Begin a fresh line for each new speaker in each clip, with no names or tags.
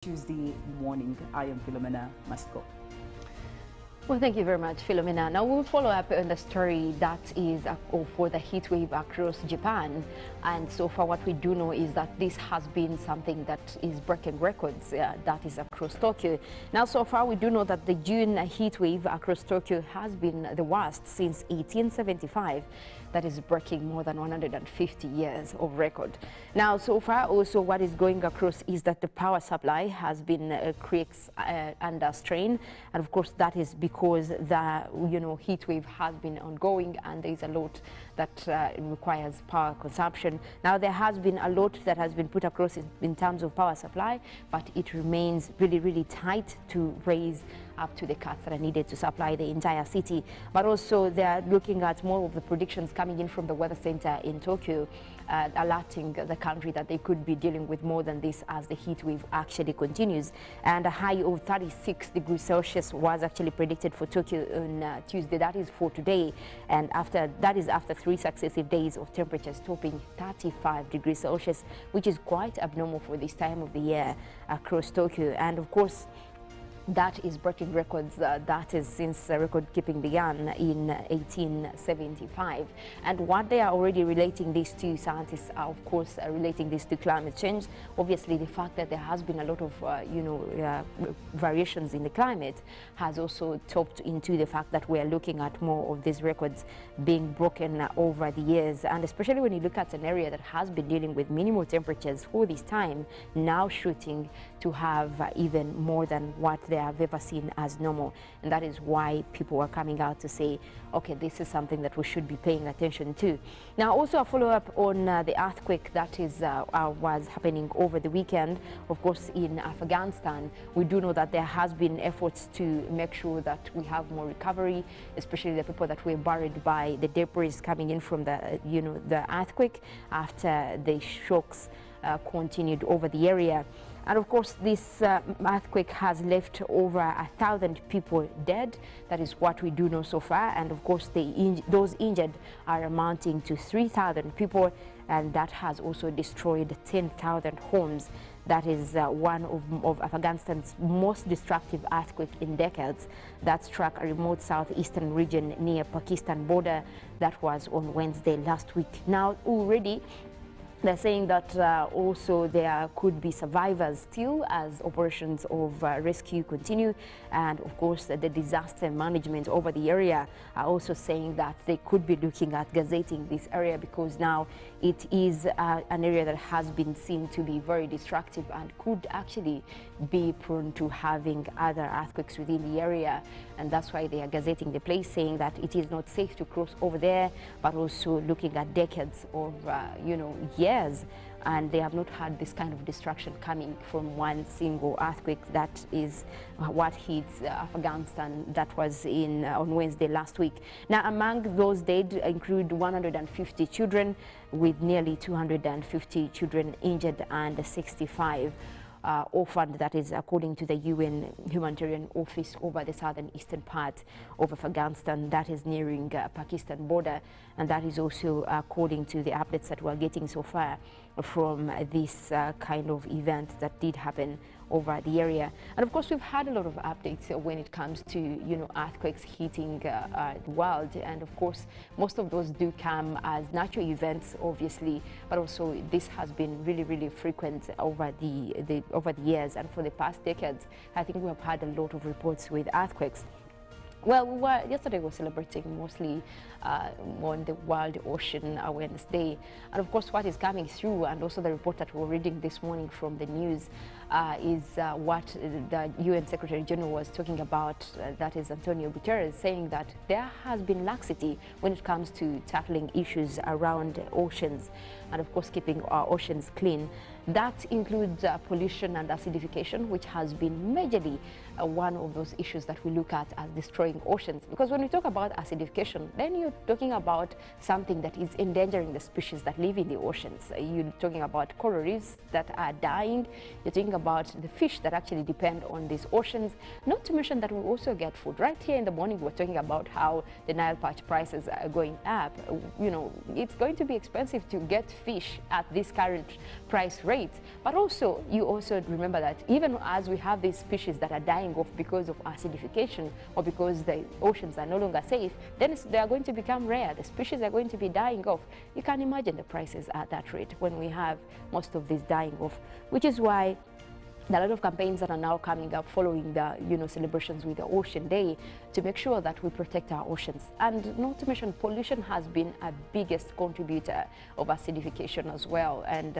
Tuesday morning. I am Philomena Mastiko.
Well, thank you very much, Philomena. Now we'll follow up on the story that is for the heat wave across Japan. And so far what we do know is that this has been something that is breaking records, that is across Tokyo. Now so far we do know that the June heat wave across Tokyo has been the worst since 1875. That is breaking more than 150 years of record. Now so far also what is going across is that the power supply has been under strain, and of course that is because the heat wave has been ongoing and there is a lot that requires power consumption. Now there has been a lot that has been put across in terms of power supply, but it remains really tight to raise up to the cuts that are needed to supply the entire city. But also they are looking at more of the predictions coming in from the weather center in Tokyo, alerting the country that they could be dealing with more than this as the heat wave actually continues. And a high of 36 degrees Celsius was actually predicted for Tokyo on Tuesday. That is for today, and after 3 successive days of temperatures topping 35 degrees Celsius, which is quite abnormal for this time of the year across Tokyo. And of course that is breaking records. That is since record keeping began in 1875. And what they are already relating this to, scientists are of course relating this to climate change. Obviously the fact that there has been a lot of variations in the climate has also topped into the fact that we are looking at more of these records being broken over the years. And especially when you look at an area that has been dealing with minimal temperatures for this time, now shooting to have even more than what they have ever seen as normal. And that is why people are coming out to say, okay, this is something that we should be paying attention to. Now also a follow-up on the earthquake that is was happening over the weekend, of course in Afghanistan. We do know that there has been efforts to make sure that we have more recovery, especially the people that were buried by the debris coming in from the the earthquake after the shocks continued over the area. And of course this earthquake has left over 1,000 people dead. That is what we do know so far. And of course those injured are amounting to 3,000 people, and that has also destroyed 10,000 homes. That is one of Afghanistan's most destructive earthquake in decades. That struck a remote southeastern region near Pakistan border. That was on Wednesday last week. Now already they're saying that also there could be survivors still as operations of rescue continue. And of course the disaster management over the area are also saying that they could be looking at gazetting this area, because now it is an area that has been seen to be very destructive and could actually be prone to having other earthquakes within the area. And that's why they are gazetting the place, saying that it is not safe to cross over there, but also looking at decades of years, and they have not had this kind of destruction coming from one single earthquake. That is what hit Afghanistan. That was on Wednesday last week. Now among those dead include 150 children, with nearly 250 children injured and 65 orphaned. That is according to the UN humanitarian office over the southern eastern part of Afghanistan that is nearing Pakistan border. And that is also according to the updates that we're getting so far from this kind of event that did happen over the area. And of course we've had a lot of updates when it comes to earthquakes hitting the world, and of course most of those do come as natural events obviously, but also this has been really frequent over the years. And for the past decades I think we have had a lot of reports with earthquakes. Well, yesterday we were celebrating mostly on the World Ocean Awareness Day. And of course what is coming through, and also the report that we're reading this morning from the news, is what the UN Secretary General was talking about, that is Antonio Guterres, saying that there has been laxity when it comes to tackling issues around oceans and of course keeping our oceans clean. That includes pollution and acidification, which has been majorly one of those issues that we look at as destroying oceans. Because when we talk about acidification, then you're talking about something that is endangering the species that live in the oceans. You're talking about coral reefs that are dying. You're talking about the fish that actually depend on these oceans. Not to mention that we also get food. Right here in the morning, we're talking about how the Nile perch prices are going up. It's going to be expensive to get fish at this current price rate. rates. But also, you also remember that even as we have these species that are dying off because of acidification or because the oceans are no longer safe, then they are going to become rare. The species are going to be dying off. You can imagine the prices at that rate when we have most of these dying off, which is why there are a lot of campaigns that are now coming up following the celebrations with the Ocean Day to make sure that we protect our oceans. And not to mention, pollution has been a biggest contributor of acidification as well, and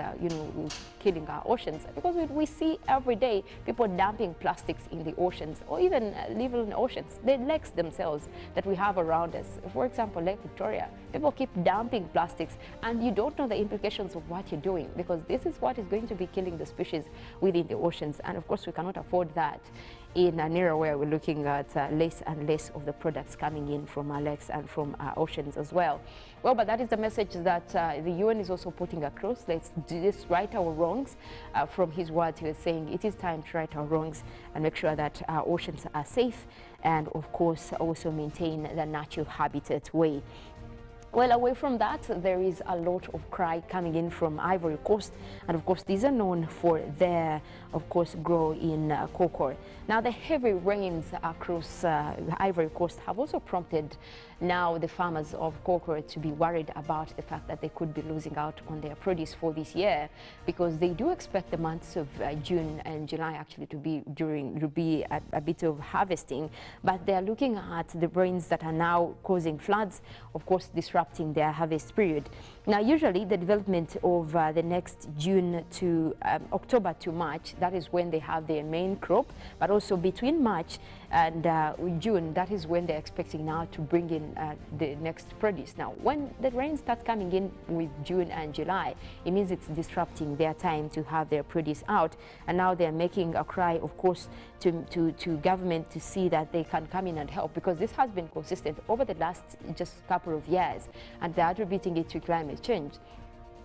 killing our oceans, because we see every day people dumping plastics in the oceans, or even living in oceans, the lakes themselves that we have around us. For example, Lake Victoria, people keep dumping plastics, and you don't know the implications of what you're doing, because this is what is going to be killing the species within the ocean. And of course, we cannot afford that in an era where we're looking at less and less of the products coming in from our lakes and from our oceans as well. Well, but that is the message that the UN is also putting across. Let's just right our wrongs. From his words, he was saying it is time to right our wrongs and make sure that our oceans are safe, and of course also maintain the natural habitat way. Well, away from that, there is a lot of cry coming in from Ivory Coast, and of course these are known for their, of course, grow in cocoa. Now, the heavy rains across Ivory Coast have also prompted now the farmers of cocoa to be worried about the fact that they could be losing out on their produce for this year, because they do expect the months of June and July actually to be a bit of harvesting, but they are looking at the rains that are now causing floods, of course disrupting their harvest period. Now, usually the development of the next June to October to March, that is when they have their main crop, but also between March and June, that is when they're expecting now to bring in the next produce. Now, when the rain starts coming in with June and July, it means it's disrupting their time to have their produce out, and now they're making a cry, of course, to government to see that they can come in and help, because this has been consistent over the last just couple of years, and they're attributing it to climate change.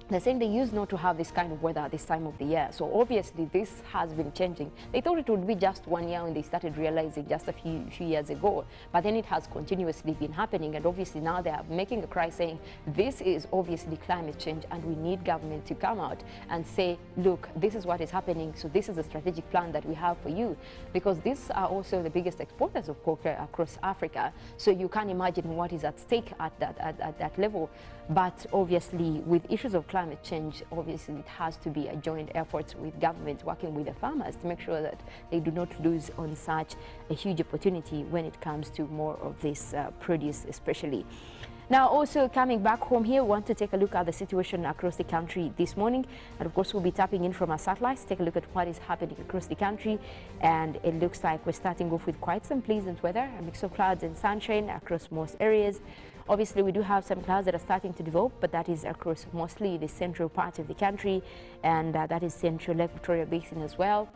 They're saying they used not to have this kind of weather at this time of the year. So obviously this has been changing. They thought it would be just 1 year when they started realizing just a few years ago. But then it has continuously been happening. And obviously now they are making a cry saying this is obviously climate change, and we need government to come out and say, look, this is what is happening. So this is a strategic plan that we have for you, because these are also the biggest exporters of cocoa across Africa. So you can imagine what is at stake at that level. But obviously with issues of climate change, obviously it has to be a joint effort with government working with the farmers to make sure that they do not lose on such a huge opportunity when it comes to more of this produce especially. Now, also coming back home here, we want to take a look at the situation across the country this morning. And of course, we'll be tapping in from our satellites, take a look at what is happening across the country. And it looks like we're starting off with quite some pleasant weather, a mix of clouds and sunshine across most areas. Obviously, we do have some clouds that are starting to develop, but that is across mostly the central part of the country, and that is central Lake Victoria Basin as well.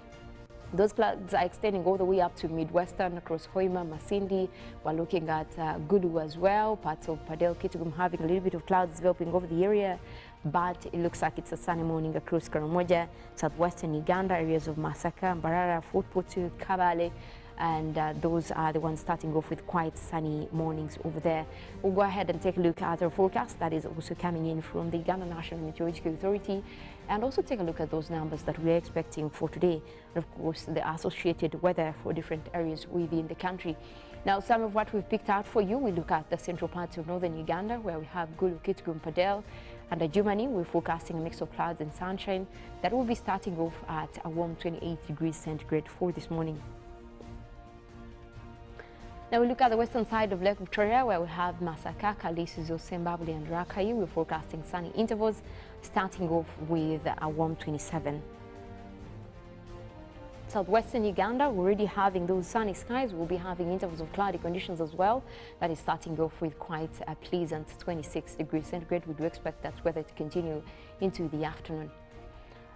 Those clouds are extending all the way up to Midwestern across Hoima, Masindi. We're looking at Gulu as well, parts of Padel, Kitgum having a little bit of clouds developing over the area, but it looks like it's a sunny morning across Karamoja, southwestern Uganda, areas of Masaka, Mbarara, Fort Portu, Kabale, and those are the ones starting off with quite sunny mornings over there. We'll go ahead and take a look at our forecast that is also coming in from the Uganda National Meteorological Authority, and also take a look at those numbers that we're expecting for today, and of course the associated weather for different areas within the country. Now, some of what we've picked out for you, we look at the central parts of northern Uganda, where we have Gulu, Kitgum, Padel, and Adjumani. We're forecasting a mix of clouds and sunshine that will be starting off at a warm 28 degrees centigrade for this morning. Now we look at the western side of Lake Victoria, where we have Masaka, Kalisizo, Sembabli and Rakai. We're forecasting sunny intervals, starting off with a warm 27. Southwestern Uganda, we're already having those sunny skies. We'll be having intervals of cloudy conditions as well. That is starting off with quite a pleasant 26 degrees centigrade. We do expect that weather to continue into the afternoon.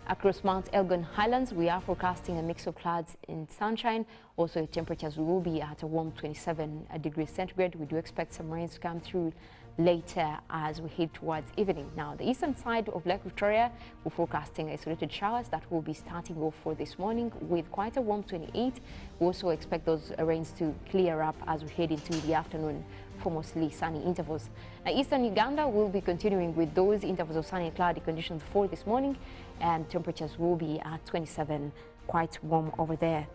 Across Mount Elgon Highlands, we are forecasting a mix of clouds and sunshine. Also, temperatures will be at a warm 27 degrees centigrade. We do expect some rains to come through later as we head towards evening. Now, the eastern side of Lake Victoria, we're forecasting isolated showers that will be starting off for this morning with quite a warm 28. We also expect those rains to clear up as we head into the afternoon for mostly sunny intervals. Now, eastern Uganda will be continuing with those intervals of sunny and cloudy conditions for this morning, and temperatures will be at 27, quite warm over there.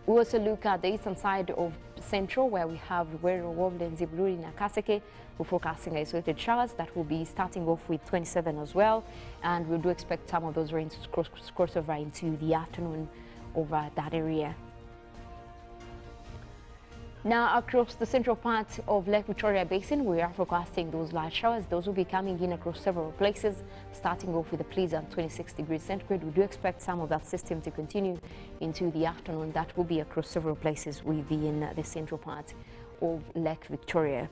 We also look at the eastern side of Central, where we have Ruwero, Womble, Zibuluri, Nakaseke. We're forecasting isolated showers that will be starting off with 27 as well, and we do expect some of those rains to cross over into the afternoon over that area. Now, across the central part of Lake Victoria Basin, we are forecasting those light showers. Those will be coming in across several places, starting off with a pleasant 26 degrees centigrade. We do expect some of that system to continue into the afternoon. That will be across several places within the central part of Lake Victoria.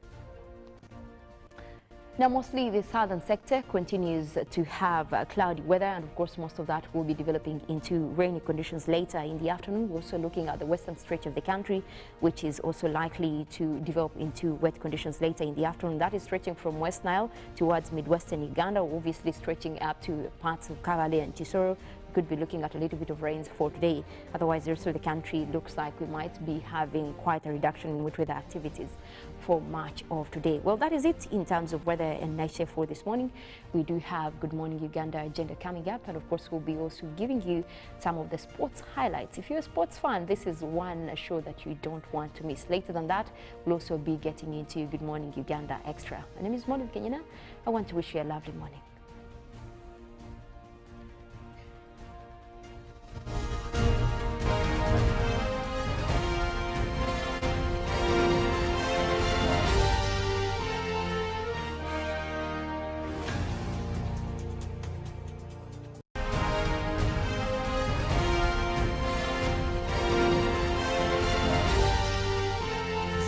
Now, mostly the southern sector continues to have cloudy weather, and of course most of that will be developing into rainy conditions later in the afternoon. We're also looking at the western stretch of the country, which is also likely to develop into wet conditions later in the afternoon. That is stretching from West Nile towards midwestern Uganda, obviously stretching up to parts of Kabale and Chisoro. Could be looking at a little bit of rains for today. Otherwise, the rest of the country looks like we might be having quite a reduction in wet weather activities for much of today. Well, that is it in terms of weather and night shift for this morning. We do have Good Morning Uganda agenda coming up, and of course we'll be also giving you some of the sports highlights. If you're a sports fan, this is one show that you don't want to miss. Later than that, we'll also be getting into Good Morning Uganda Extra. My name is Mollen, Kenyena. I want to wish you a lovely morning.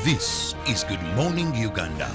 This is Good Morning Uganda.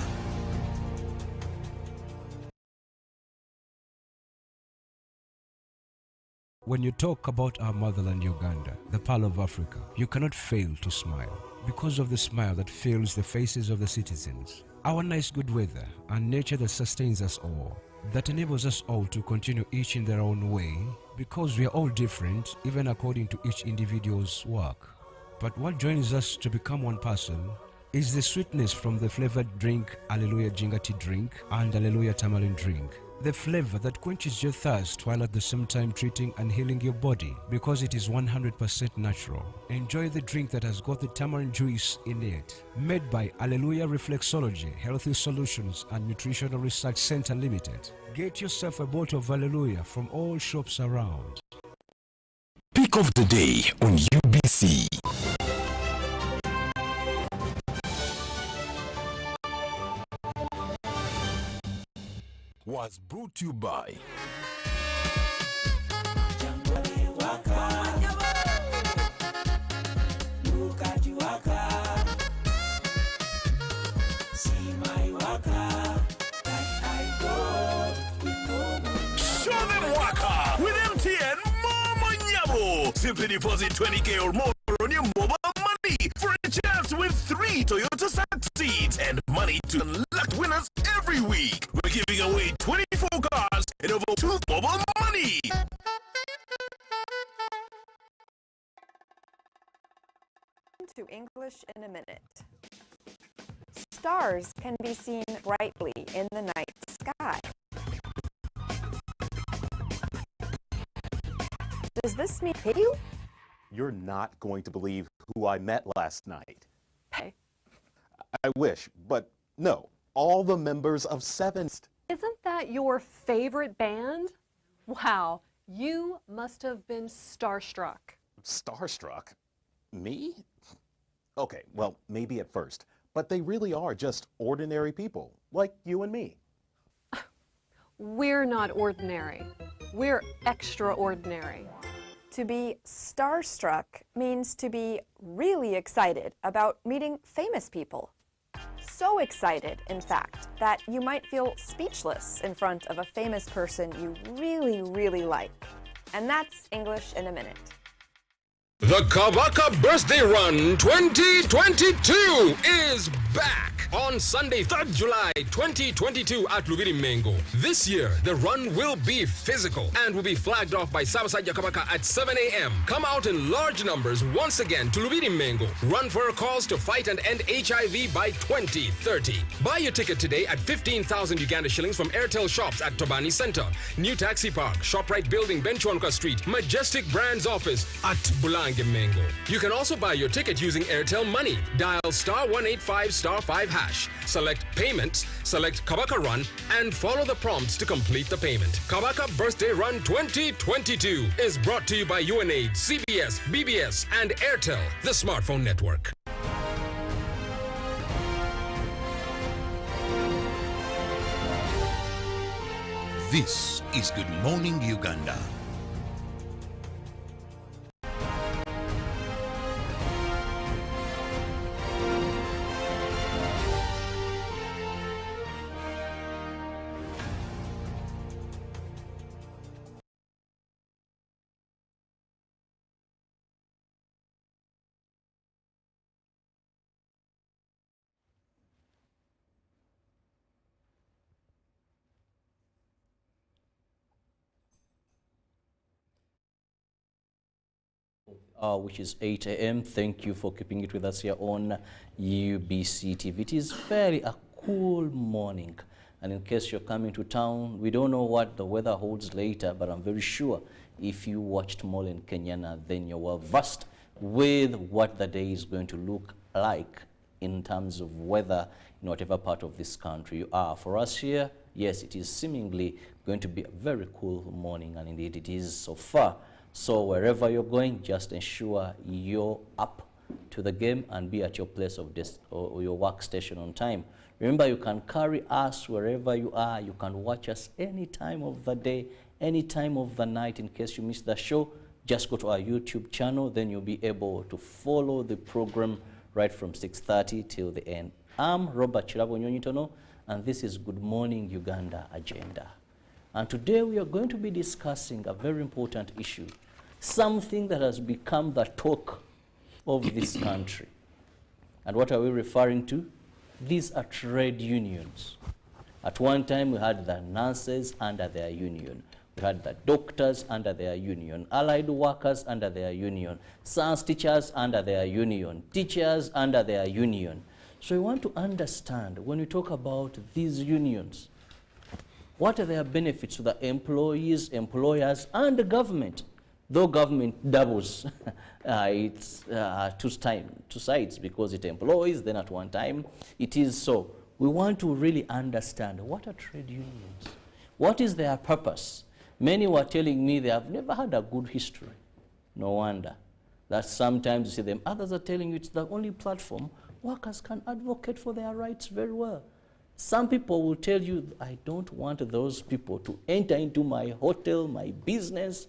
When you talk about our motherland Uganda, the pearl of Africa, you cannot fail to smile because of the smile that fills the faces of the citizens. Our nice good weather and nature that sustains us all, that enables us all to continue each in their own way, because we are all different even according to each individual's work. But what joins us to become one person is the sweetness from the flavored drink Alleluia Jingati drink and Alleluia Tamarind drink. The flavor that quenches your thirst while at the same time treating and healing your body because it is 100% natural. Enjoy the drink that has got the tamarind juice in it. Made by Alleluia Reflexology, Healthy Solutions and Nutritional Research Center Limited. Get yourself a bottle of Alleluia from all shops around.
Pick of the day on UBC. Was brought to you by Show them Waka with MTN Mama Nyabo. Simply deposit 20K or more on your mobile money for a chance to win 3 Toyota Succeeds and money to unlocked winners every week. We're giving away 24 cars and over 2 mobile money.
To English in a minute. Stars can be seen brightly in the night sky. Does this mean you?
You're not going to believe who I met last night.
Hey.
I wish, but no. All the members of Seven.
Isn't that your favorite band? Wow, you must have been starstruck.
Starstruck? Me? Okay, well, maybe at first. But they really are just ordinary people, like you and me.
We're not ordinary. We're extraordinary.
To be starstruck means to be really excited about meeting famous people. So excited, in fact, that you might feel speechless in front of a famous person you really, really like. And that's English in a minute.
The Kawaka Birthday Run 2022 is back.
on Sunday, 3rd July 2022 at Lubiri Mengo. This year, the run will be physical and will be flagged off by Sabasaja Kabaka at 7 a.m. Come out in large numbers once again to Lubiri Mengo. Run for a cause to fight and end HIV by 2030. Buy your ticket today at 15,000 Uganda shillings from Airtel shops at Tobani Center, New Taxi Park, ShopRite Building, Benchwanka Street, Majestic Brands Office at Bulange Mengo. You can also buy your ticket using Airtel Money. Dial *185*5#. Select Payments, select Kawaka Run, and follow the prompts to complete the payment. Kawaka Birthday Run 2022 is brought to you by UNAID, CBS, BBS, and Airtel, the smartphone network.
This is Good Morning Uganda.
Which is 8 a.m. Thank you for keeping it with us here on UBC TV. It is fairly a cool morning, and in case you're coming to town, we don't know what the weather holds later, but I'm very sure if you watched Mollen, Kenyena, then you're well versed with what the day is going to look like in terms of weather in whatever part of this country you are. For us here, yes, it is seemingly going to be a very cool morning, and indeed it is so far. So wherever you're going, just ensure you're up to the game and be at your place of or your workstation on time. Remember, you can carry us wherever you are. You can watch us any time of the day, any time of the night. In case you missed the show, just go to our YouTube channel. Then you'll be able to follow the program right from 6:30 till the end. I'm Robert Kirabo Nyonyintono, and this is Good Morning Uganda Agenda. And today we are going to be discussing a very important issue, something that has become the talk of this country. And what are we referring to? These are trade unions. At one time we had the nurses under their union. We had the doctors under their union, allied workers under their union, science teachers under their union, teachers under their union. So we want to understand, when we talk about these unions, what are their benefits to the employees, employers, and the government? Though government doubles it's two sides, because it employs, then at one time it is so. We want to really understand, what are trade unions? What is their purpose? Many were telling me they have never had a good history. No wonder. That sometimes you see them. Others are telling you it's the only platform workers can advocate for their rights very well. Some people will tell you, I don't want those people to enter into my hotel, my business.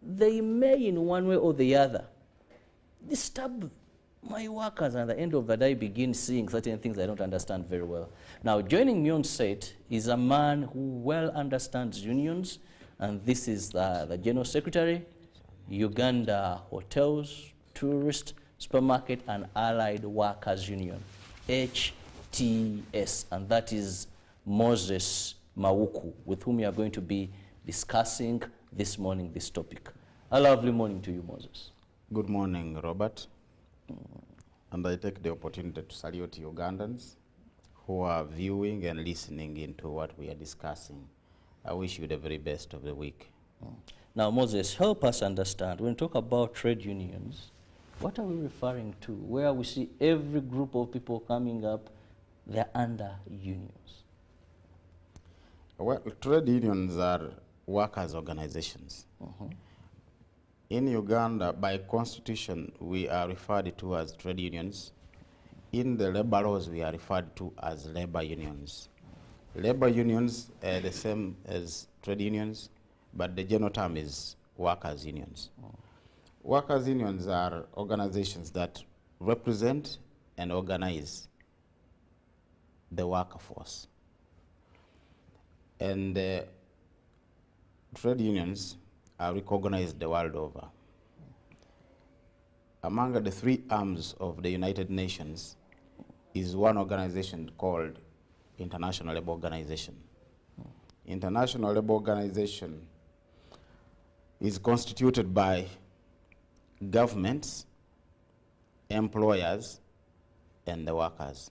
They may, in one way or the other, disturb my workers, and at the end of the day begin seeing certain things I don't understand very well. Now, joining me on set is a man who well understands unions, and this is the General Secretary, Uganda Hotels, Tourist, Supermarket and Allied Workers Union, HTS, and that is Moses Mawuku, with whom we are going to be discussing this morning this topic. A lovely morning to you, Moses.
Good morning, Robert. And I take the opportunity to salute Ugandans who are viewing and listening into what we are discussing. I wish you the very best of the week.
Now, Moses, help us understand, when we talk about trade unions, what are we referring to? Where we see every group of people coming up, they're under unions.
Well, trade unions are workers' organizations. In Uganda, by constitution, we are referred to as trade unions. In the labor laws, we are referred to as labor unions. Labor unions are the same as trade unions, but the general term is workers' unions. Workers' unions are organizations that represent and organize the workforce. And trade unions are recognized the world over. Among the three arms of the United Nations, is one organization called International Labour Organization. International Labour Organization is constituted by governments, employers, and the workers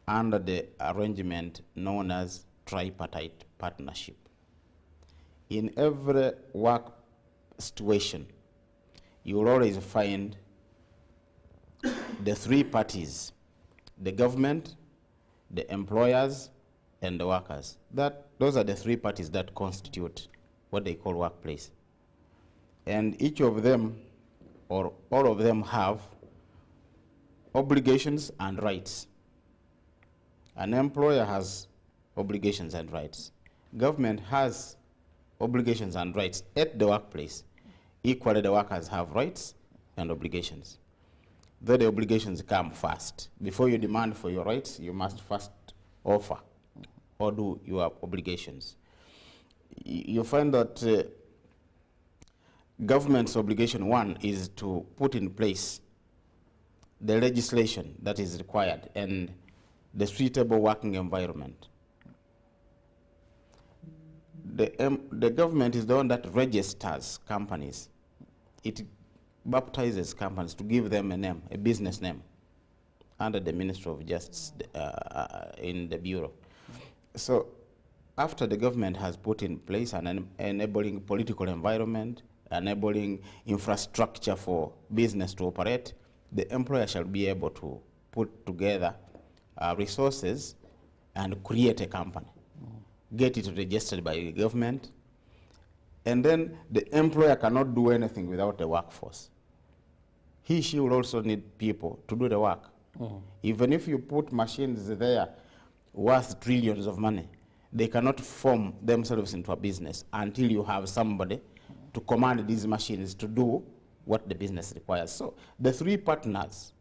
under the arrangement known as tripartite partnership. In every work situation, you will always find the three parties: the government, the employers, and the workers. Those are the three parties that constitute what they call workplace. And each of them, or all of them, have obligations and rights. An employer has obligations and rights. Government has obligations and rights at the workplace. Equally, the workers have rights and obligations. Though the obligations come first. Before you demand for your rights, you must first offer or do your obligations. You find that government's obligation one is to put in place the legislation that is required and the suitable working environment. The government is the one that registers companies. It baptizes companies to give them a name, a business name, under the Ministry of Justice in the Bureau. So after the government has put in place an enabling political environment, enabling infrastructure for business to operate, the employer shall be able to put together resources and create a company, get it registered by the government, and then the employer cannot do anything without the workforce. She will also need people to do the work. Even if you put machines there worth trillions of money, they cannot form themselves into a business until you have somebody to command these machines to do what the business requires. So the three partners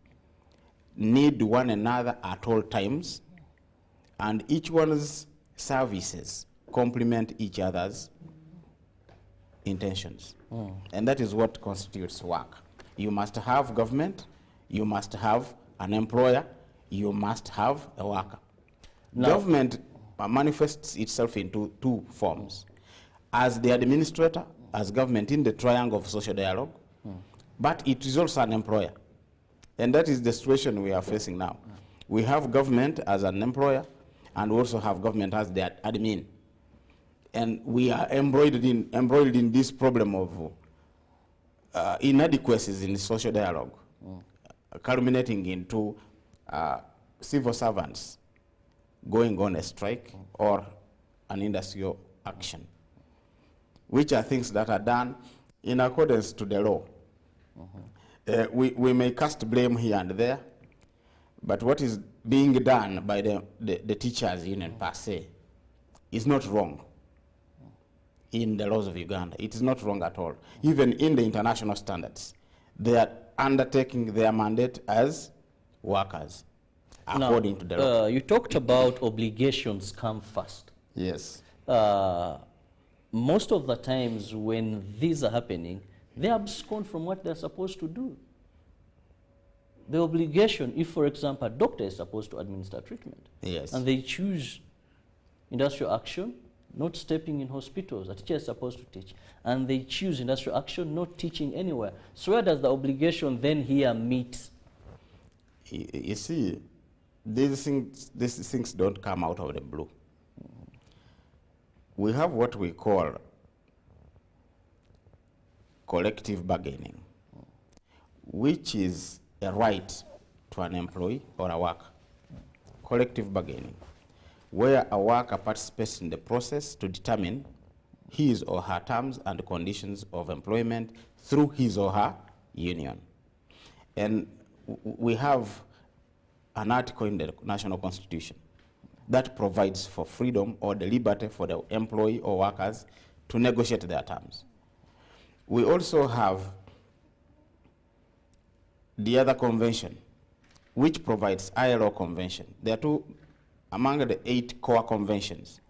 need one another at all times, and each one's services complement each other's intentions. And that is what constitutes work. You must have government, you must have an employer, you must have a worker. Government manifests itself in two forms: as the administrator, as government in the triangle of social dialogue, but it is also an employer. And that is the situation we are facing now. We have government as an employer, and we also have government as the admin. And we are embroiled in this problem of inadequacies in social dialogue, culminating into civil servants going on a strike or an industrial action, which are things that are done in accordance to the law. We may cast blame here and there, but what is being done by the teachers' union per se is not wrong in the laws of Uganda. It is not wrong at all. Even in the international standards, they are undertaking their mandate as workers, according to the law.
You talked about obligations come first.
Yes.
Most of the times when these are happening, they abscond from what they're supposed to do. The obligation, if for example, a doctor is supposed to administer treatment,
yes,
and they choose industrial action, not stepping in hospitals, a teacher is supposed to teach, and they choose industrial action, not teaching anywhere. So where does the obligation then here meet?
You see, these things don't come out of the blue. We have what we call collective bargaining, which is a right to an employee or a worker. Collective bargaining, where a worker participates in the process to determine his or her terms and conditions of employment through his or her union. And we have an article in the National Constitution that provides for freedom or the liberty for the employee or workers to negotiate their terms. We also have the other convention, which provides ILO convention. There are two among the 8 core conventions.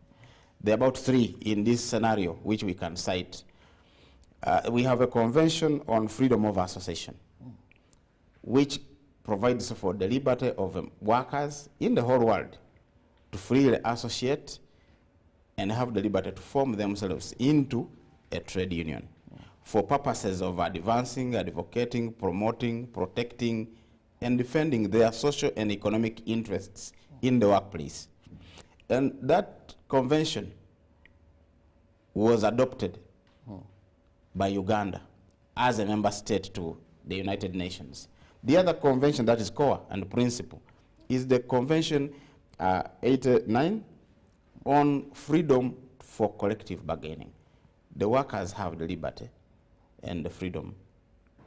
There are about 3 in this scenario, which we can cite. We have a convention on freedom of association, which provides for the liberty of workers in the whole world to freely associate and have the liberty to form themselves into a trade union for purposes of advancing, advocating, promoting, protecting, and defending their social and economic interests in the workplace. And that convention was adopted by Uganda as a member state to the United Nations. The other convention that is core and principle is the Convention 89 on freedom for collective bargaining. The workers have the liberty and the freedom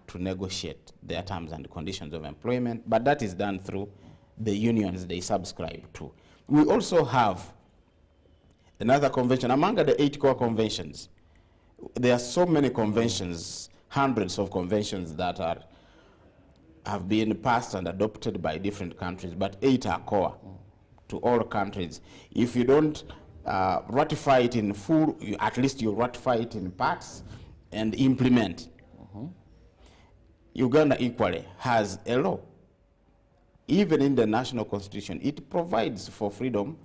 to negotiate their terms and conditions of employment, but that is done through the unions they subscribe to. We also have another convention. Among the 8 core conventions, there are so many conventions, hundreds of conventions that have been passed and adopted by different countries, but 8 are core to all countries. If you don't ratify it in full, at least you ratify it in parts and implement. Uganda equally has a law. Even in the national constitution, it provides for freedom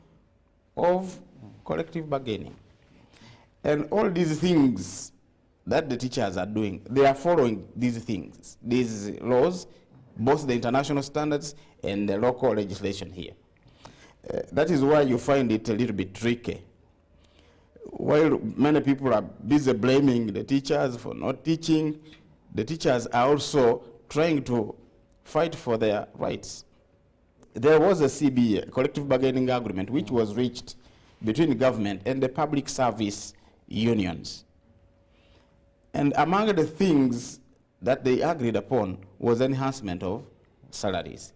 of collective bargaining. And all these things that the teachers are doing, they are following these things, these laws, both the international standards and the local legislation here. That is why you find it a little bit tricky. While many people are busy blaming the teachers for not teaching, the teachers are also trying to fight for their rights. There was a CBA, collective bargaining agreement, which was reached between the government and the public service unions. And among the things that they agreed upon was enhancement of salaries,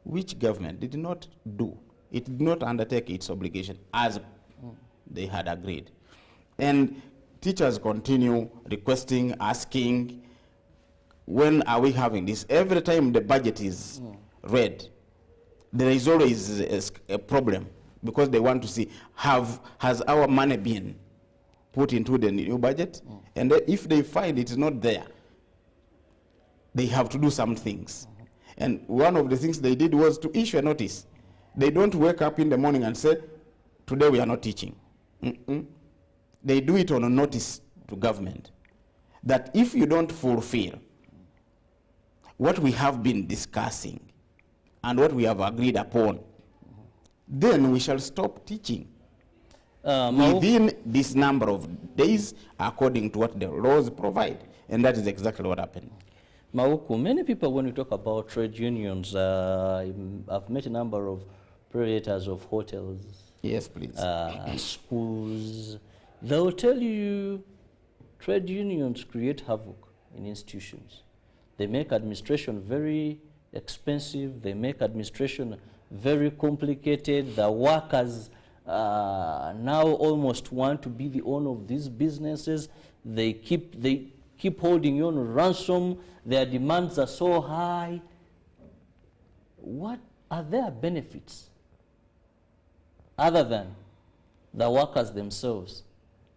which government did not do. It did not undertake its obligation as they had agreed. And teachers continue requesting, asking, when are we having this? Every time the budget is read, there is always a problem because they want to see, has our money been put into the new budget? And if they find it's not there, they have to do some things. And one of the things they did was to issue a notice. They don't wake up in the morning and say, today we are not teaching. They do it on a notice to government that if you don't fulfill what we have been discussing and what we have agreed upon, then we shall stop teaching within this number of days according to what the laws provide. And that is exactly what happened.
Mauku, many people, when we talk about trade unions, I've met a number of proprietors of hotels.
Yes, please.
Schools. They will tell you trade unions create havoc in institutions. They make administration very expensive. They make administration very complicated. The workers now almost want to be the owner of these businesses. They keep holding you on ransom. Their demands are so high. What are their benefits other than the workers themselves?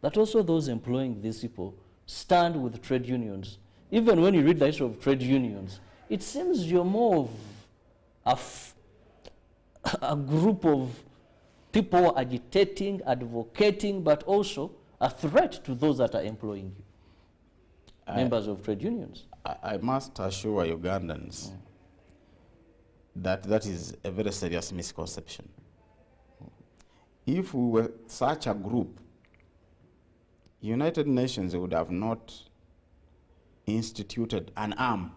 That also those employing these people stand with trade unions. Even when you read the history of trade unions, it seems you're more of a group of people agitating, advocating, but also a threat to those that are employing you, members of trade unions.
I must assure Ugandans that that is a very serious misconception. If we were such a group, United Nations would have not instituted an arm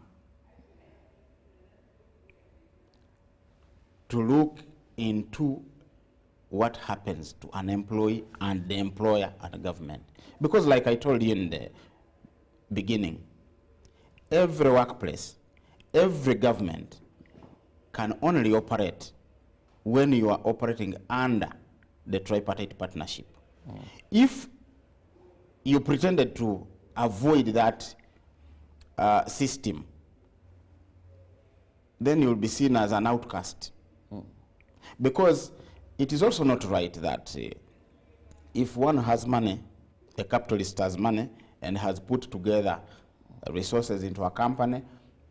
to look into what happens to an employee and the employer and the government. Because like I told you in the beginning, every workplace, every government can only operate when you are operating under the tripartite partnership. If you pretended to avoid that system, then you'll be seen as an outcast. Because it is also not right that if one has money, a capitalist has money, and has put together resources into a company,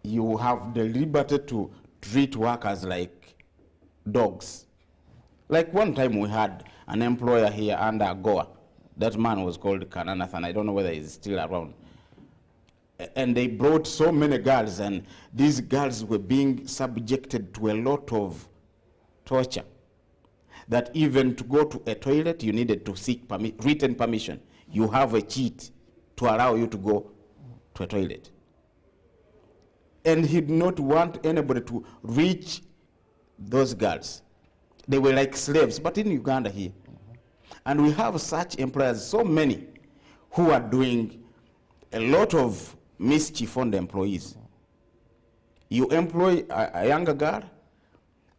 you have the liberty to treat workers like dogs. Like one time we had an employer here under Goa. That man was called Kananathan. I don't know whether he's still around. And they brought so many girls, and these girls were being subjected to a lot of torture, that even to go to a toilet, you needed to seek written permission. You have a cheat to allow you to go to a toilet. And he did not want anybody to reach those girls. They were like slaves, but in Uganda here. And we have such employers, so many, who are doing a lot of mischief on the employees. You employ a younger girl,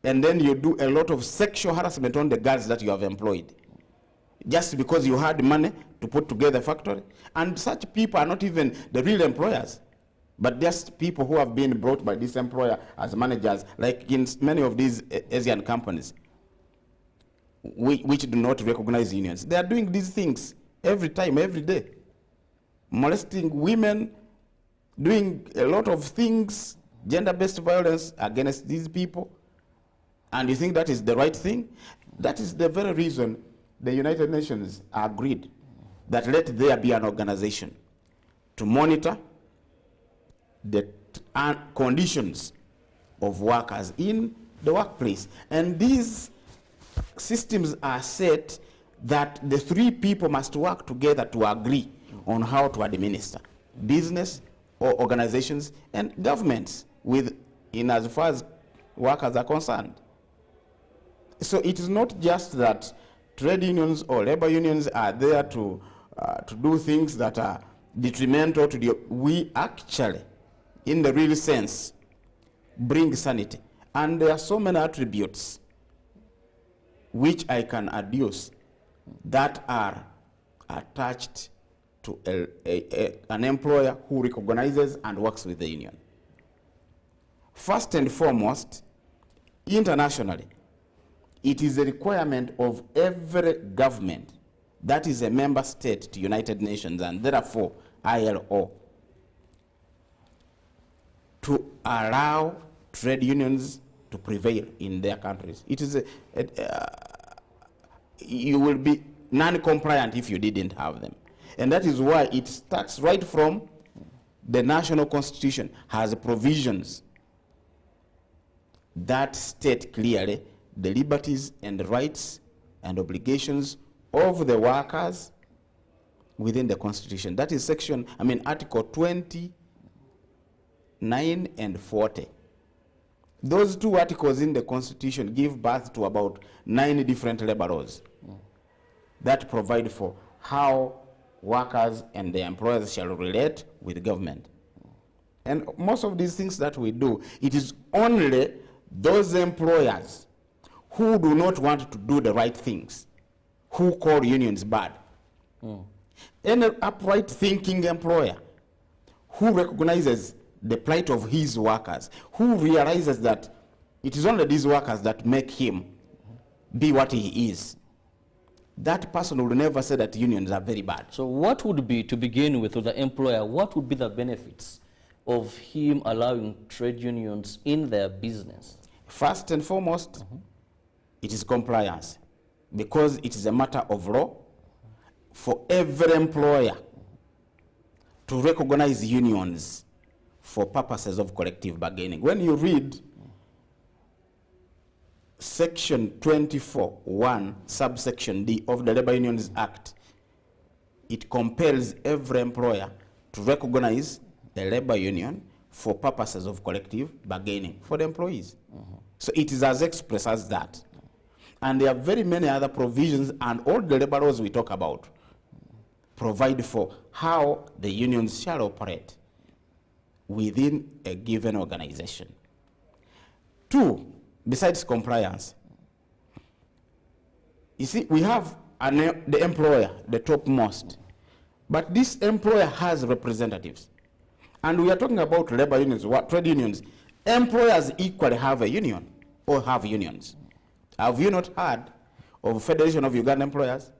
and then you do a lot of sexual harassment on the girls that you have employed, just because you had money to put together a factory. And such people are not even the real employers, but just people who have been brought by this employer as managers, like in many of these Asian companies, which do not recognize unions. They are doing these things every time, every day. Molesting women, doing a lot of things, gender-based violence against these people. And you think that is the right thing? That is the very reason the United Nations agreed that let there be an organization to monitor the conditions of workers in the workplace. And these systems are set that the three people must work together to agree on how to administer business or organizations and governments in as far as workers are concerned. So it is not just that trade unions or labor unions are there to do things that are detrimental to the. We actually, in the real sense, bring sanity. And there are so many attributes which I can adduce that are attached to an employer who recognizes and works with the union. First and foremost, internationally, it is a requirement of every government that is a member state to United Nations and therefore ILO to allow trade unions to prevail in their countries. It is you will be non-compliant if you didn't have them. And that is why it starts right from the national constitution has provisions that state clearly the liberties and rights and obligations of the workers within the constitution. That is Article 29 and 40. Those two articles in the constitution give birth to about 9 different labor laws that provide for how workers and their employers shall relate with government. And most of these things that we do, it is only those employers who do not want to do the right things, who call unions bad. Any upright thinking employer who recognizes the plight of his workers, who realizes that it is only these workers that make him be what he is, that person will never say that unions are very bad.
So what would be, to begin with the employer, what would be the benefits of him allowing trade unions in their business?
First and foremost, it is compliance, because it is a matter of law for every employer to recognize unions for purposes of collective bargaining. When you read Section 24(1) subsection D of the Labor Unions Act, it compels every employer to recognize the labor union for purposes of collective bargaining for the employees. So it is as express as that. And there are very many other provisions, and all the labor laws we talk about provide for how the unions shall operate within a given organization. 2, besides compliance, you see, we have the employer, the topmost, but this employer has representatives. And we are talking about labor unions, trade unions. Employers equally have a union or have unions. Have you not heard of Federation of Uganda Employers?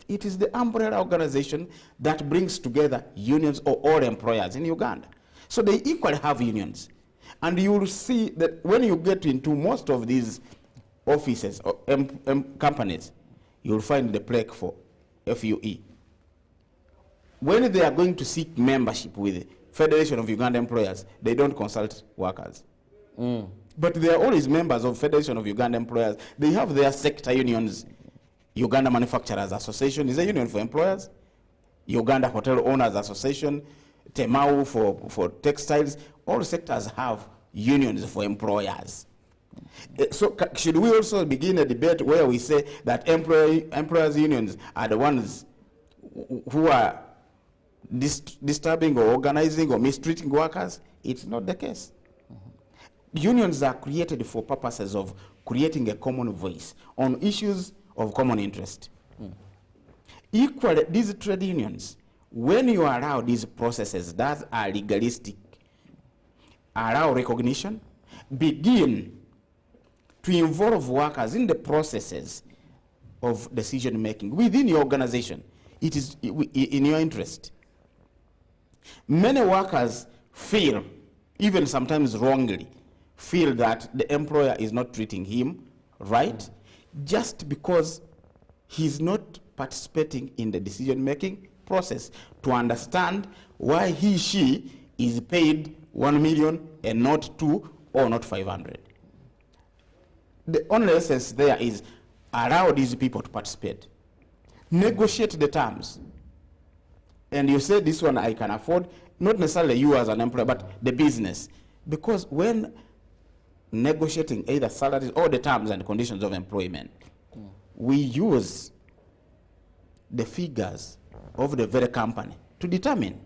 It is the umbrella organization that brings together unions or all employers in Uganda. So they equally have unions. And you will see that when you get into most of these offices or companies, you will find the plaque for FUE. When they are going to seek membership with Federation of Uganda Employers, they don't consult workers. But they are always members of Federation of Uganda Employers. They have their sector unions. Uganda Manufacturers Association is a union for employers. Uganda Hotel Owners Association, Temau for textiles. All sectors have unions for employers. So should we also begin a debate where we say that employers' unions are the ones who are disturbing or organizing or mistreating workers? It's not the case. Unions are created for purposes of creating a common voice on issues of common interest. Equally, these trade unions, when you allow these processes that are legalistic, allow recognition, begin to involve workers in the processes of decision making within your organization, it is in your interest. Many workers feel, even sometimes wrongly, feel that the employer is not treating him right just because he's not participating in the decision-making process to understand why she is paid 1 million and not 2 or not 500. The only essence there is allow these people to participate. Negotiate the terms. And you say this one I can afford, not necessarily you as an employer, but the business. Because when negotiating either salaries or the terms and conditions of employment, we use the figures of the very company to determine.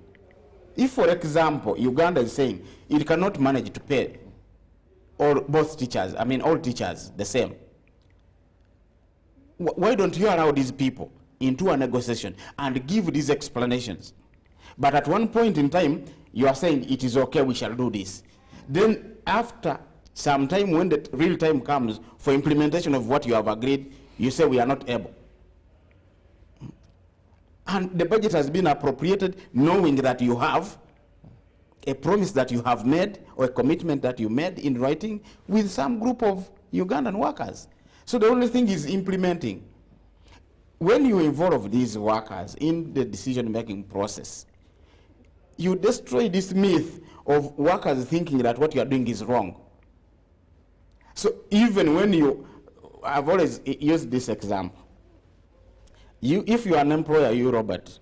If, for example, Uganda is saying it cannot manage to pay all teachers the same, why don't you allow these people into a negotiation and give these explanations? But at one point in time, you are saying it is okay, we shall do this. Then after some time, when the real time comes for implementation of what you have agreed, you say we are not able. And the budget has been appropriated knowing that you have a promise that you have made or a commitment that you made in writing with some group of Ugandan workers. So the only thing is implementing. When you involve these workers in the decision-making process, you destroy this myth of workers thinking that what you are doing is wrong. So even when I've always used this example. If you are an employer, you, Robert,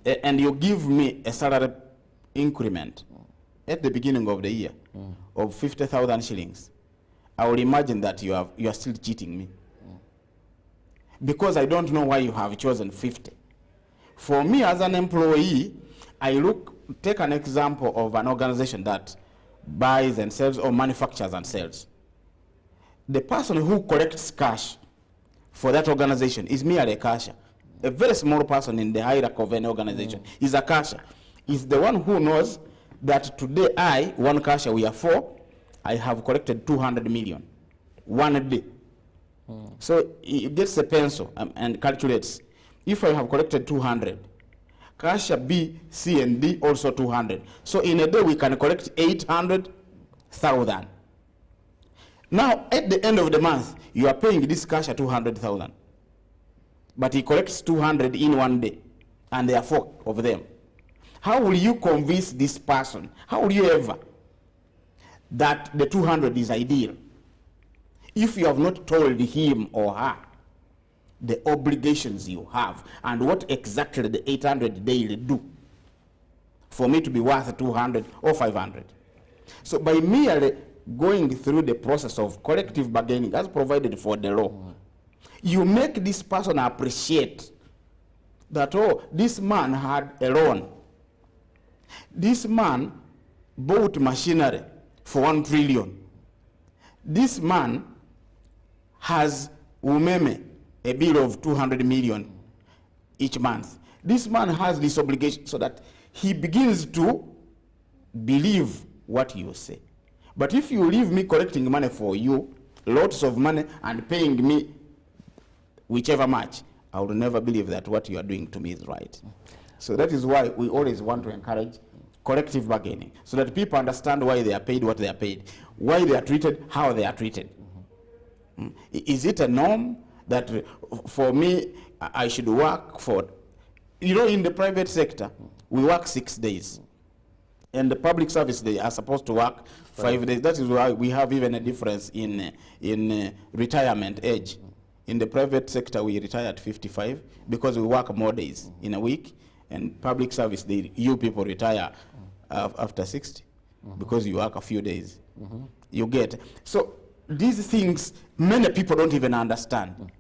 and you give me a salary increment at the beginning of the year of 50,000 shillings, I will imagine that you are still cheating me. Because I don't know why you have chosen 50. For me as an employee, take an example of an organization that buys and sells or manufactures and sells. The person who collects cash for that organization is merely a cashier. A very small person in the hierarchy of an organization is a cashier. Is the one who knows that today one cashier, we are 4, I have collected 200 million, 1 day. So he gets a pencil and calculates. If I have collected 200, cashier B, C, and D also 200. So in a day we can collect 800,000. Now at the end of the month, you are paying this cashier 200,000. But he collects 200 in 1 day, and there are 4 of them. How will you convince this person? How will you ever that the 200 is ideal if you have not told him or her the obligations you have and what exactly the 800 daily do for me to be worth 200 or 500? So by merely going through the process of collective bargaining as provided for the law, you make this person appreciate that, oh, this man had a loan. This man bought machinery for 1 trillion. This man has umeme, a bill of 200 million each month. This man has this obligation, so that he begins to believe what you say. But if you leave me collecting money for you, lots of money, and paying me whichever much, I will never believe that what you are doing to me is right. So that is why we always want to encourage collective bargaining, so that people understand why they are paid what they are paid, why they are treated, how they are treated. Is it a norm that for me, I should work for, in the private sector, we work 6 days. And the public service, they are supposed to work 5 days. That is why we have even a difference in retirement age. In the private sector, we retire at 55 because we work more days in a week. And public service, you people retire after 60 because you work a few days. You get. So these things, many people don't even understand.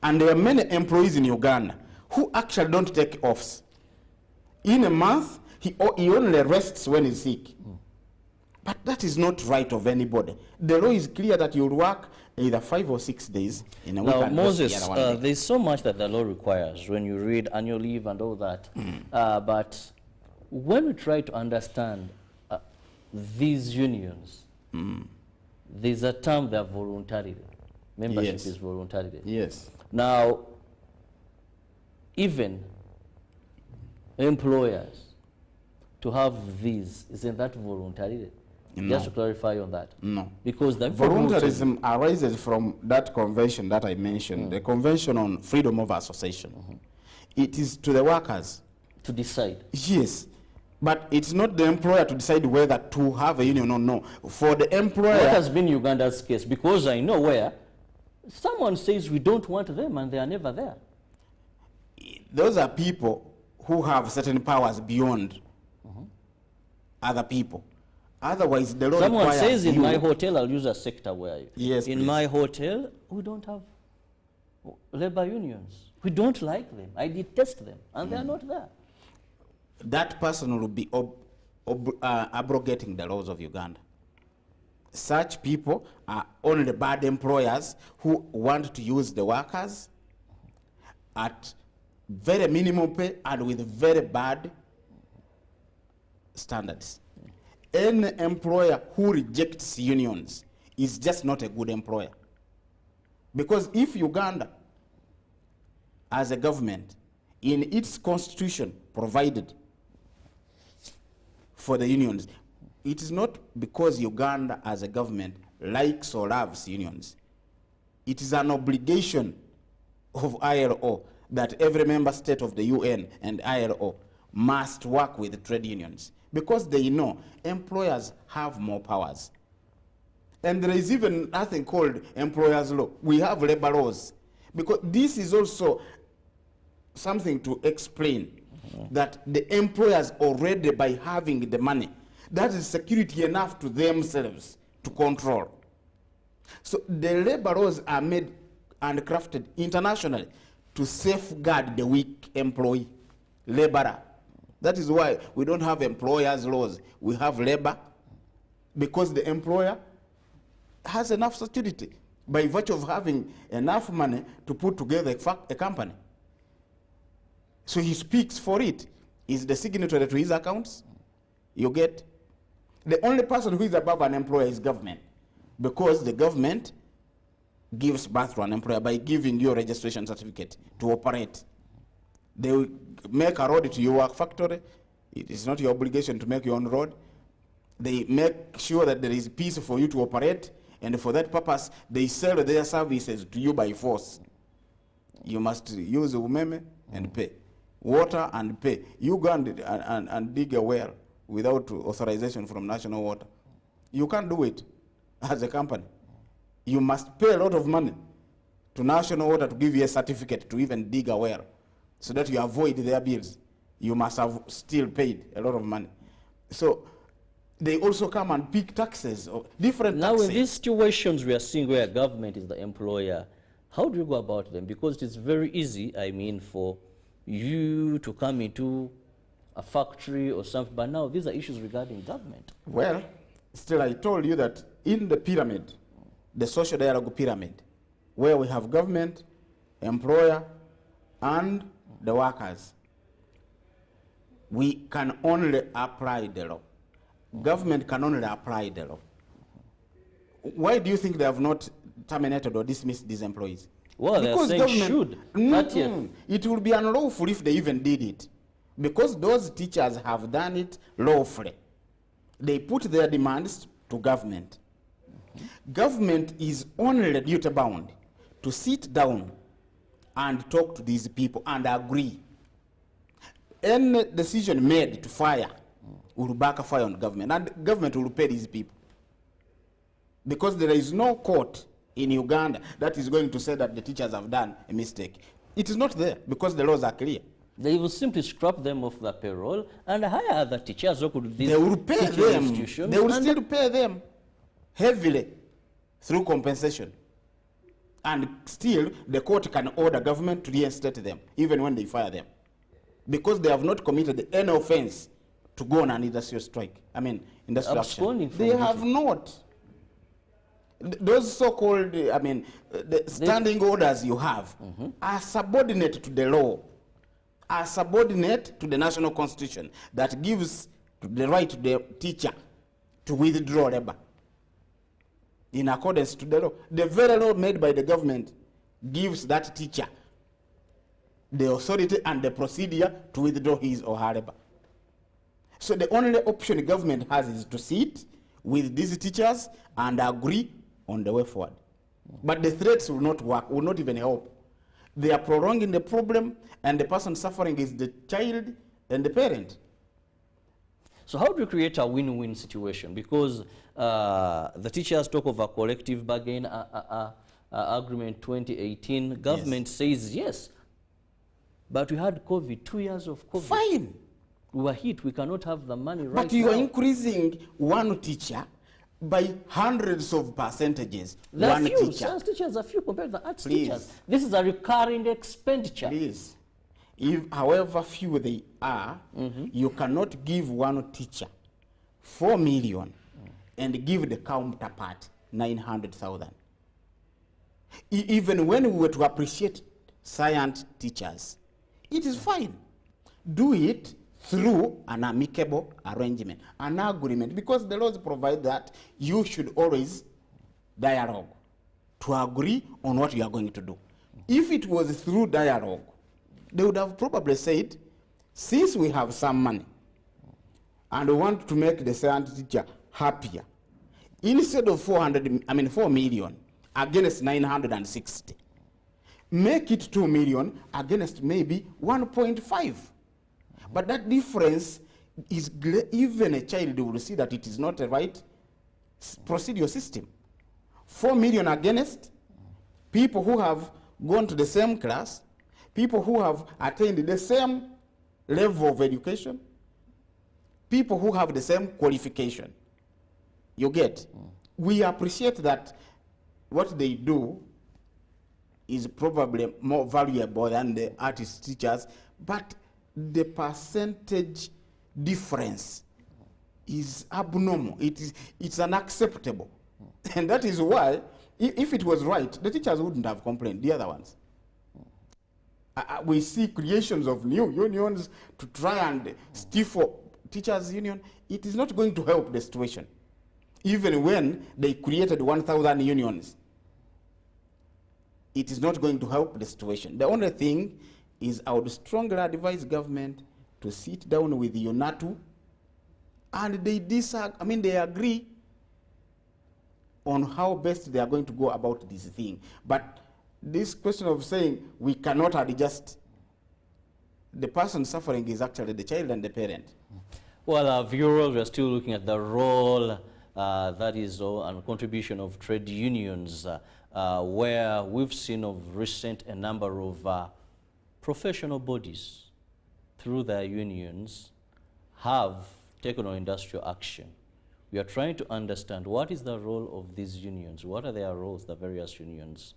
And there are many employees in Uganda who actually don't take offs. In a month, he only rests when he's sick. But that is not right of anybody. The law is clear that you'll work either 5 or 6 days in a week.
Now, Moses, there's so much that the law requires when you read annual leave and all that. But when we try to understand these unions, there's a term, they're voluntary. Membership is voluntary.
Yes.
Now, even employers to have these, isn't that voluntary?
No.
Just to clarify on that.
No.
Because the
voluntarism arises from that convention that I mentioned, the Convention on Freedom of Association. It is to the workers
to decide.
Yes. But it's not the employer to decide whether to have a union or no. For the employer...
What has been Uganda's case? Because I know where someone says we don't want them and they are never there.
Those are people who have certain powers beyond other people. Otherwise, the law
someone
requires
says in my hotel, I'll use a sector where
yes,
in my hotel, we don't have labor unions. We don't like them. I detest them, and they are not there.
That person will be abrogating the laws of Uganda. Such people are only bad employers who want to use the workers at very minimum pay and with very bad standards. Any employer who rejects unions is just not a good employer. Because if Uganda, as a government, in its constitution provided for the unions, it is not because Uganda as a government likes or loves unions. It is an obligation of ILO that every member state of the UN and ILO must work with trade unions, because they know employers have more powers. And there is even nothing called employers' law. We have labor laws. Because this is also something to explain that the employers already, by having the money, that is security enough to themselves to control. So the labor laws are made and crafted internationally to safeguard the weak employee, laborer. That is why we don't have employers' laws. We have labor, because the employer has enough security by virtue of having enough money to put together a company. So he speaks for it. He's the signatory to his accounts. You get? The only person who is above an employer is government, because the government gives birth to an employer by giving you a registration certificate to operate. They will make a road to your work factory. It is not your obligation to make your own road. They make sure that there is peace for you to operate, and for that purpose, they sell their services to you by force. You must use umeme and pay, water and pay. You go and dig a well without authorization from national water. You can't do it as a company. You must pay a lot of money to national water to give you a certificate to even dig a well, so that you avoid their bills. You must have still paid a lot of money. So they also come and pick taxes, or different taxes.
Now in these situations we are seeing where government is the employer, how do you go about them? Because it's very easy, I mean, for you to come into a factory or something, but now these are issues regarding government.
Well, still I told you that in the pyramid, the social dialogue pyramid, where we have government, employer, and the workers, we can only apply the law. Government can only apply the law. Why do you think they have not terminated or dismissed these employees?
Well, because they're saying should.
It will be unlawful if they even did it. because those teachers have done it lawfully. They put their demands to government. Government is only duty-bound to sit down and talk to these people and agree. Any decision made to fire will backfire on government, and government will pay these people. Because there is no court in Uganda that is going to say that the teachers have done a mistake. It is not there because the laws are clear.
They will simply scrap them off the payroll and hire other teachers who could
They will pay them. They will still pay them heavily through compensation. And still, the court can order government to reinstate them, even when they fire them. Because they have not committed any offense to go on an industrial strike. I mean, industrial action. They have not. Those so-called, the standing orders you have are subordinate to the law, are subordinate to the national constitution that gives the right to the teacher to withdraw labor in accordance to the law. The very law made by the government gives that teacher the authority and the procedure to withdraw his or her labor. So the only option the government has is to sit with these teachers and agree on the way forward. But the threats will not work, will not even help. They are prolonging the problem, and the person suffering is the child and the parent.
So how do you create a win-win situation? Because the teachers talk of a collective bargain agreement 2018. Government says yes, but we had COVID, 2 years of COVID.
Fine.
We were hit. We cannot have the money right now.
But you are increasing one teacher by hundreds of percentages. One teacher.
Science teachers are few compared to the arts teachers. This is a recurring expenditure.
Please. If, however few they are, you cannot give one teacher 4 million and give the counterpart 900,000. Even when we were to appreciate science teachers, it is fine. Do it through an amicable arrangement, an agreement, because the laws provide that you should always dialogue to agree on what you are going to do. If it was through dialogue, they would have probably said, since we have some money and we want to make the science teacher happier, instead of 4 million against 960, make it 2 million against maybe 1.5. But that difference is, even a child will see that it is not the right procedure system. 4 million against people who have gone to the same class, people who have attained the same level of education, people who have the same qualification. You get? We appreciate that what they do is probably more valuable than the artist teachers, but the percentage difference is abnormal. It's unacceptable. And that is why, if it was right, the teachers wouldn't have complained, the other ones. We see creations of new unions to try and stifle teachers' union. It is not going to help the situation. Even when they created 1,000 unions, it is not going to help the situation. The only thing is I would strongly advise government to sit down with UNATU and they agree on how best they are going to go about this thing. But this question of saying we cannot adjust, the person suffering is actually the child and the parent.
Well, viewers, we are still looking at the role that is and contribution of trade unions, where we've seen of recent a number of professional bodies through their unions have taken on industrial action. We are trying to understand what is the role of these unions, what are their roles, the various unions.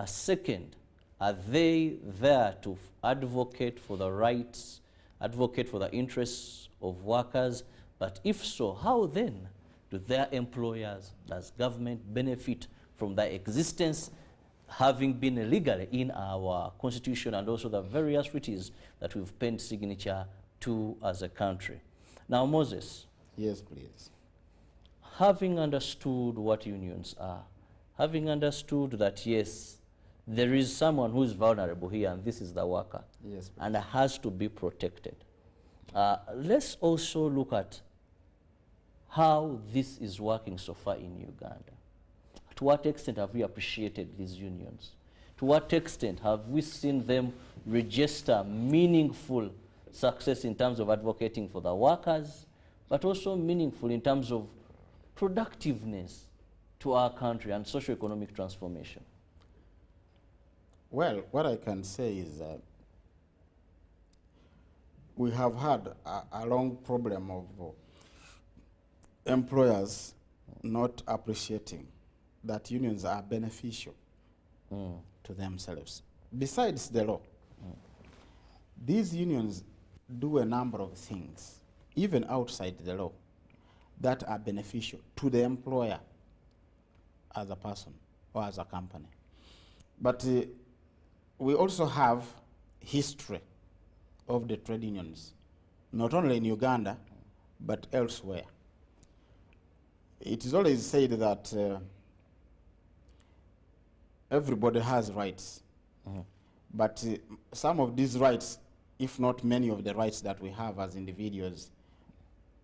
Second, are they there to advocate for the rights, advocate for the interests of workers? But if so, how then do their employers, does government benefit from their existence, having been illegally in our constitution and also the various treaties that we've paid signature to as a country? Now, Moses.
Yes, please.
Having understood what unions are, having understood that, yes, there is someone who is vulnerable here, and this is the worker,
yes, please,
and has to be protected. Let's also look at how this is working so far in Uganda. To what extent have we appreciated these unions? To what extent have we seen them register meaningful success in terms of advocating for the workers, but also meaningful in terms of productiveness to our country and socio-economic transformation?
Well, what I can say is we have had a long problem of employers not appreciating that unions are beneficial to themselves. Besides the law, these unions do a number of things, even outside the law, that are beneficial to the employer as a person or as a company. But we also have history of the trade unions, not only in Uganda, but elsewhere. It is always said that everybody has rights, but some of these rights, if not many of the rights that we have as individuals,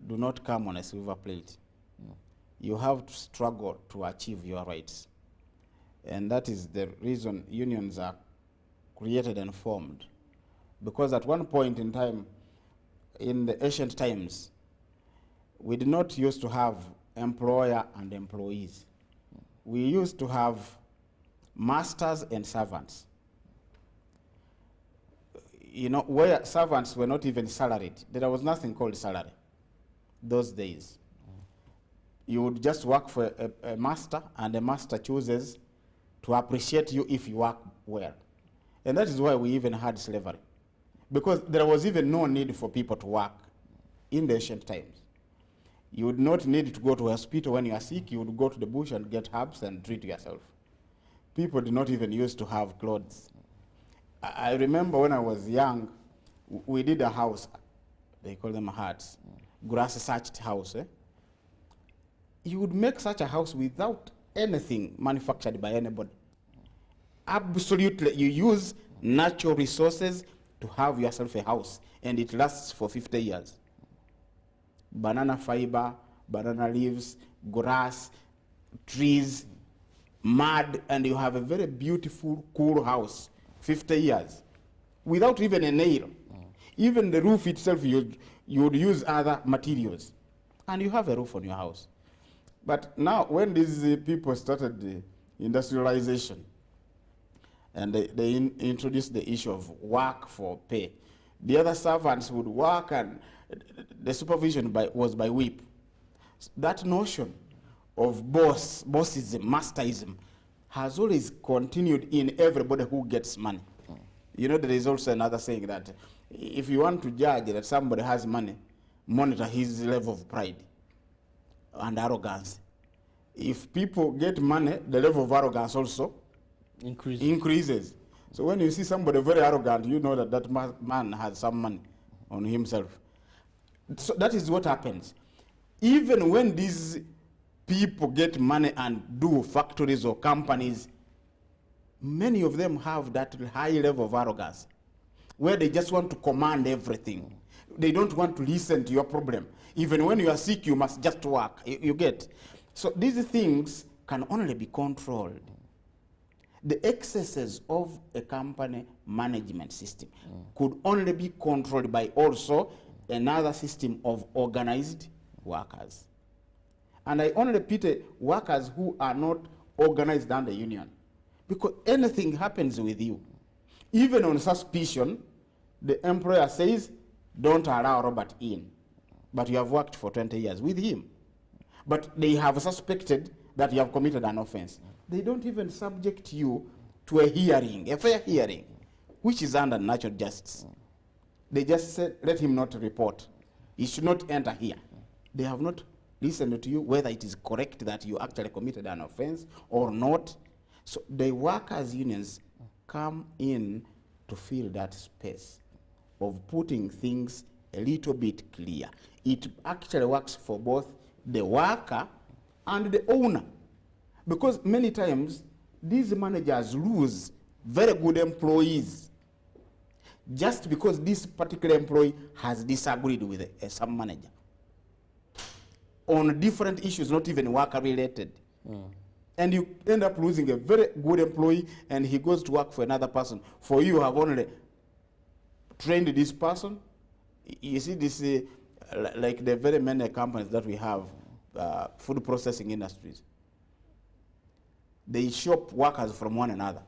do not come on a silver plate. You have to struggle to achieve your rights. And that is the reason unions are created and formed. Because at one point in time, in the ancient times, we did not used to have employer and employees. We used to have masters and servants. You know, where servants were not even salaried. There was nothing called salary those days. You would just work for a master, and the master chooses to appreciate you if you work well. And that is why we even had slavery. Because there was even no need for people to work in the ancient times. You would not need to go to a hospital when you are sick. You would go to the bush and get herbs and treat yourself. People did not even used to have clothes. I remember when I was young, we did a house. They call them huts. Grass-thatched house. You would make such a house without anything manufactured by anybody. Absolutely, you use natural resources to have yourself a house, and it lasts for 50 years. Banana fiber, banana leaves, grass, trees, mud, and you have a very beautiful, cool house, 50 years, without even a nail. Even the roof itself, you would use other materials, and you have a roof on your house. But now, when these people started the industrialization, and they introduced the issue of work for pay, the other servants would work, and the supervision was by whip. That notion of bossism, masterism, has always continued in everybody who gets money. You know, there is also another saying that if you want to judge that somebody has money, monitor his level of pride and arrogance. If people get money, the level of arrogance also increases. So when you see somebody very arrogant, you know that that man has some money on himself. So that is what happens. Even when these people get money and do factories or companies, many of them have that high level of arrogance, where they just want to command everything. They don't want to listen to your problem. Even when you are sick, you must just work. You get. So these things can only be controlled. The excesses of a company management system could only be controlled by also another system of organized workers. And I only pity workers who are not organized under union, because anything happens with you. Even on suspicion, the employer says, don't allow Robert in. But you have worked for 20 years with him. But they have suspected that you have committed an offense. They don't even subject you to a hearing, a fair hearing, which is under natural justice. They just said, let him not report. He should not enter here. They have not listened to you whether it is correct that you actually committed an offense or not. So the workers' unions come in to fill that space of putting things a little bit clear. It actually works for both the worker and the owner. Because many times, these managers lose very good employees just because this particular employee has disagreed with some manager on different issues, not even worker related. And you end up losing a very good employee, and he goes to work for another person. For you have only trained this person. You see this, like the very many companies that we have, food processing industries, they shop workers from one another.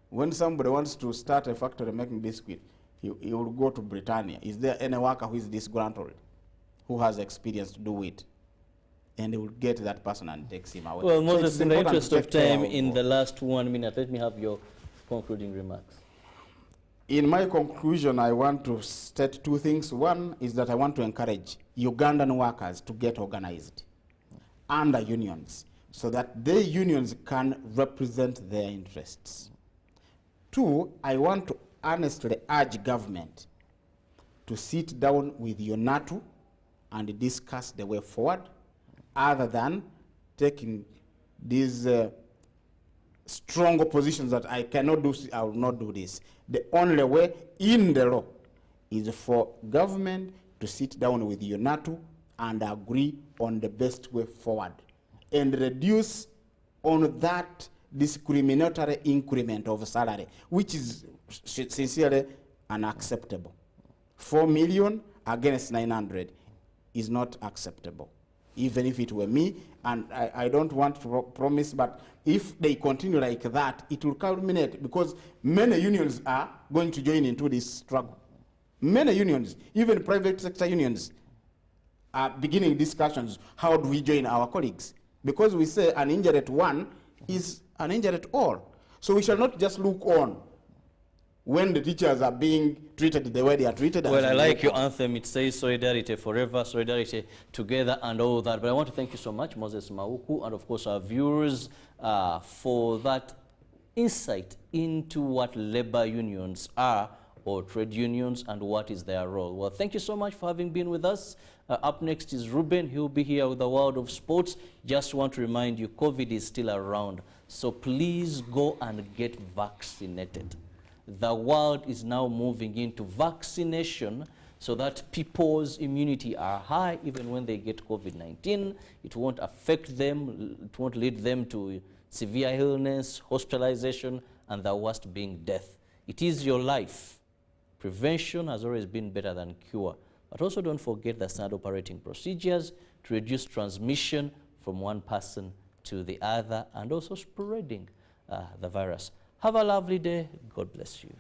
When somebody wants to start a factory making biscuit, he will go to Britannia. Is there any worker who is disgruntled, who has experience to do it? And they will get that person and takes him away.
Well, Moses,
so
in the interest of time, in the last 1 minute, let me have your concluding remarks.
In my conclusion, I want to state two things. One is that I want to encourage Ugandan workers to get organized under unions so that their unions can represent their interests. Two, I want to honestly urge government to sit down with UNATU and discuss the way forward, other than taking these strong positions that I cannot do, I will not do this. The only way in the law is for government to sit down with UNATU and agree on the best way forward and reduce on that discriminatory increment of salary, which is sincerely unacceptable. 4 million against 900 is not acceptable, even if it were me. And I don't want to promise, but if they continue like that, it will culminate, because many unions are going to join into this struggle. Many unions, even private sector unions, are beginning discussions. How do we join our colleagues? Because we say an injury at one is an injury at all. So we shall not just look on when the teachers are being treated the way they are treated.
Well, I like your anthem. It says solidarity forever, solidarity together, and all that. But I want to thank you so much, Moses Mauku, and of course our viewers, for that insight into what labor unions are, or trade unions, and what is their role. Well, thank you so much for having been with us. Up next is Ruben. He'll be here with the world of sports. Just want to remind you, COVID is still around. So please go and get vaccinated. The world is now moving into vaccination so that people's immunity are high even when they get COVID-19. It won't affect them. It won't lead them to severe illness, hospitalization, and the worst being death. It is your life. Prevention has always been better than cure. But also don't forget the standard operating procedures to reduce transmission from one person to the other, and also spreading the virus. Have a lovely day. God bless you.